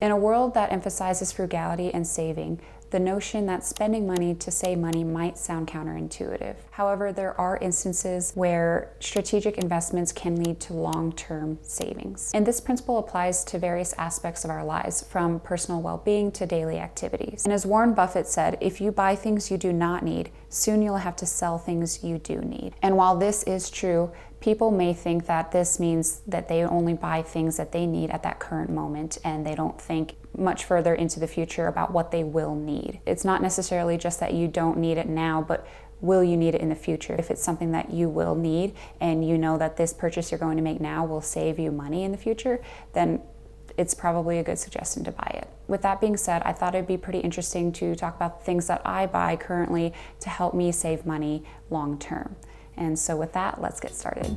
In a world that emphasizes frugality and saving, the notion that spending money to save money might sound counterintuitive. However, there are instances where strategic investments can lead to long-term savings. And this principle applies to various aspects of our lives, from personal well-being to daily activities. And as Warren Buffett said, if you buy things you do not need, soon you'll have to sell things you do need. And while this is true, people may think that this means that they only buy things that they need at that current moment, and they don't think much further into the future about what they will need. It's not necessarily just that you don't need it now, but will you need it in the future? If it's something that you will need and you know that this purchase you're going to make now will save you money in the future, then it's probably a good suggestion to buy it. With that being said, I thought it'd be pretty interesting to talk about the things that I buy currently to help me save money long term. And so with that, let's get started.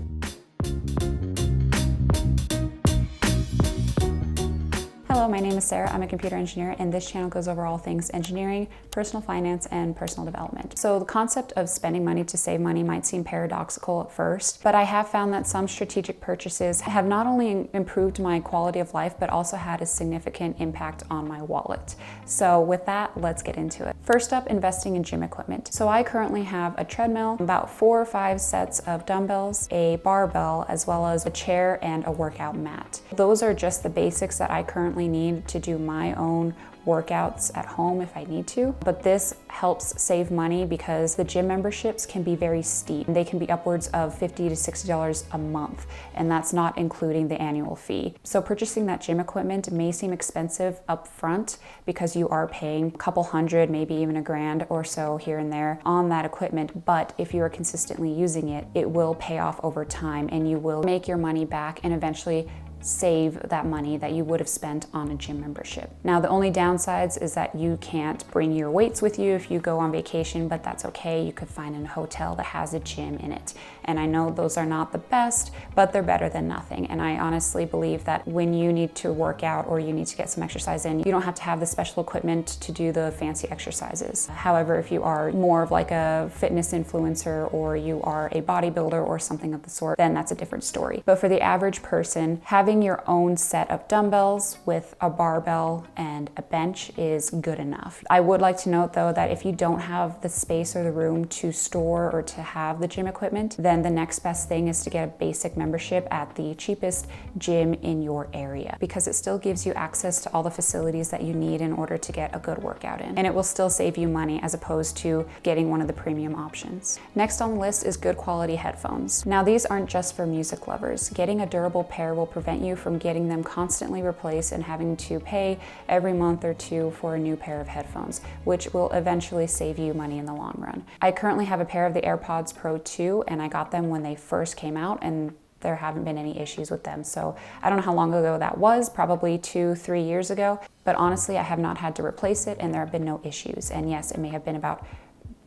Hello, my name is Sarah. I'm a computer engineer, and this channel goes over all things engineering, personal finance, and personal development. So the concept of spending money to save money might seem paradoxical at first, but I have found that some strategic purchases have not only improved my quality of life, but also had a significant impact on my wallet. So with that, let's get into it. First up, investing in gym equipment. So I currently have a treadmill, about 4 or 5 sets of dumbbells, a barbell, as well as a chair and a workout mat. Those are just the basics that I currently need to do my own workouts at home if I need to. But this helps save money because the gym memberships can be very steep. They can be upwards of $50 to $60 a month, and that's not including the annual fee. So purchasing that gym equipment may seem expensive up front because you are paying a couple hundred, maybe even $1,000 or so here and there on that equipment. But if you are consistently using it, it will pay off over time, and you will make your money back and eventually save that money that you would have spent on a gym membership. Now, the only downsides is that you can't bring your weights with you if you go on vacation, but that's okay. You could find a hotel that has a gym in it. And I know those are not the best, but they're better than nothing. And I honestly believe that when you need to work out or you need to get some exercise in, you don't have to have the special equipment to do the fancy exercises. However, if you are more of like a fitness influencer or you are a bodybuilder or something of the sort, then that's a different story. But for the average person, having your own set of dumbbells with a barbell and a bench is good enough. I would like to note though that if you don't have the space or the room to store or to have the gym equipment, then the next best thing is to get a basic membership at the cheapest gym in your area, because it still gives you access to all the facilities that you need in order to get a good workout in. And it will still save you money as opposed to getting one of the premium options. Next on the list is good quality headphones. Now, these aren't just for music lovers. Getting a durable pair will prevent you from getting them constantly replaced and having to pay every month or two for a new pair of headphones, which will eventually save you money in the long run. I currently have a pair of the AirPods Pro 2, and I got them when they first came out, and there haven't been any issues with them. So I don't know how long ago that was, probably 2-3 years ago, but honestly, I have not had to replace it and there have been no issues. And yes, it may have been about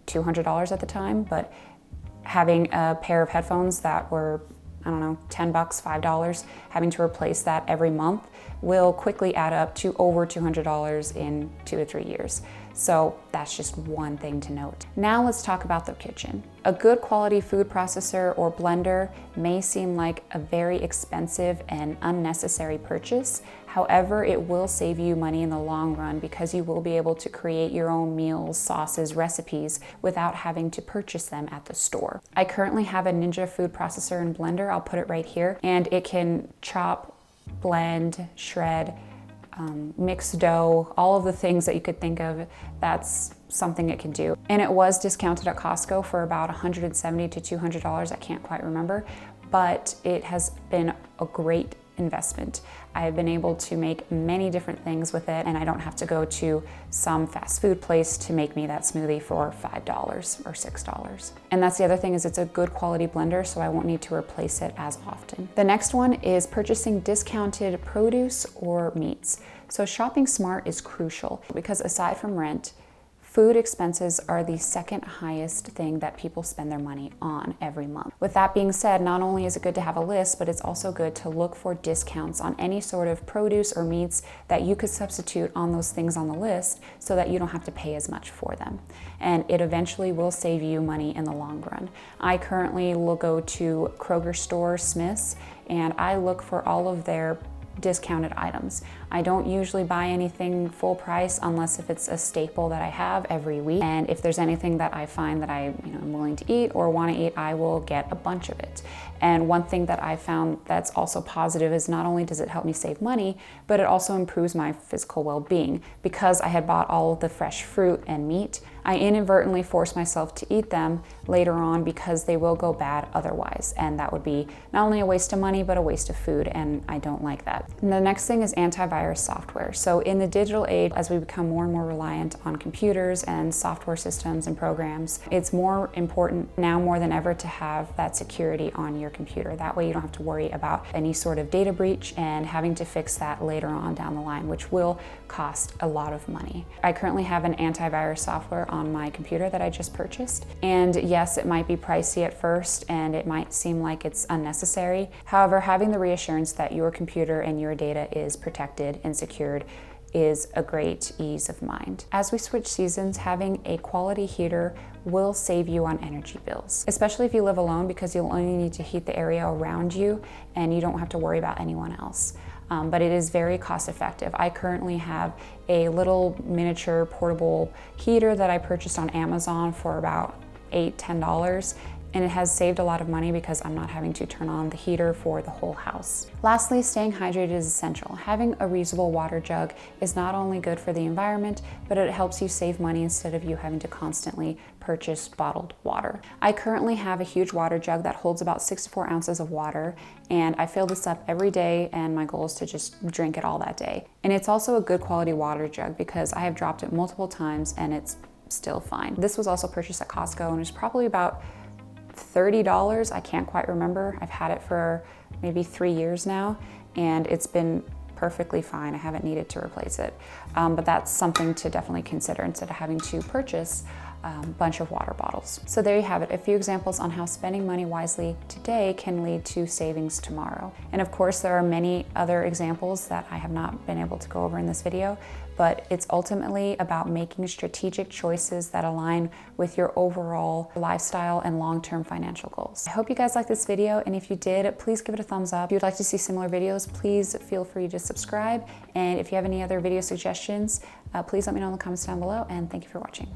$200 at the time, but having a pair of headphones that were, I don't know, $10, $5, having to replace that every month will quickly add up to over $200 in 2 to 3 years. So that's just one thing to note. Now let's talk about the kitchen. A good quality food processor or blender may seem like a very expensive and unnecessary purchase. However, it will save you money in the long run because you will be able to create your own meals, sauces, recipes without having to purchase them at the store. I currently have a Ninja food processor and blender. I'll put it right here, and it can chop, blend, shred, mix dough, all of the things that you could think of. That's something it can do. And it was discounted at Costco for about $170 to $200. I can't quite remember, but it has been a great investment. I have been able to make many different things with it, and I don't have to go to some fast food place to make me that smoothie for $5 or $6. And that's the other thing, is it's a good quality blender, so I won't need to replace it as often. The next one is purchasing discounted produce or meats. So shopping smart is crucial because aside from rent, food expenses are the second highest thing that people spend their money on every month. With that being said, not only is it good to have a list, but it's also good to look for discounts on any sort of produce or meats that you could substitute on those things on the list so that you don't have to pay as much for them. And it eventually will save you money in the long run. I currently will go to Kroger store, Smith's, and I look for all of their discounted items. I don't usually buy anything full price unless if it's a staple that I have every week. And if there's anything that I find that I'm willing to eat or want to eat, I will get a bunch of it. And one thing that I found that's also positive is not only does it help me save money, but it also improves my physical well-being. Because I had bought all of the fresh fruit and meat, I inadvertently forced myself to eat them later on because they will go bad otherwise. And that would be not only a waste of money, but a waste of food, and I don't like that. And the next thing is antivirus software. So in the digital age, as we become more and more reliant on computers and software systems and programs, it's more important now more than ever to have that security on your computer. That way you don't have to worry about any sort of data breach and having to fix that later on down the line, which will cost a lot of money. I currently have an antivirus software on my computer that I just purchased. And yes, it might be pricey at first and it might seem like it's unnecessary. However, having the reassurance that your computer and your data is protected and secured is a great ease of mind. As we switch seasons, having a quality heater will save you on energy bills, especially if you live alone, because you'll only need to heat the area around you and you don't have to worry about anyone else. But it is very cost effective. I currently have a little miniature portable heater that I purchased on Amazon for about $8–10. And it has saved a lot of money because I'm not having to turn on the heater for the whole house. Lastly, staying hydrated is essential. Having a reusable water jug is not only good for the environment, but it helps you save money instead of you having to constantly purchase bottled water. I currently have a huge water jug that holds about 6 to 4 ounces of water, and I fill this up every day, and my goal is to just drink it all that day. And it's also a good quality water jug because I have dropped it multiple times and it's still fine. This was also purchased at Costco and it's probably about $30. I can't quite remember. I've had it for maybe 3 years now and it's been perfectly fine. I haven't needed to replace it. But that's something to definitely consider instead of having to purchase a bunch of water bottles. So there you have it, a few examples on how spending money wisely today can lead to savings tomorrow. And of course, there are many other examples that I have not been able to go over in this video, but it's ultimately about making strategic choices that align with your overall lifestyle and long-term financial goals. I hope you guys liked this video, and if you did, please give it a thumbs up. If you'd like to see similar videos, please feel free to subscribe. And if you have any other video suggestions, please let me know in the comments down below, and thank you for watching.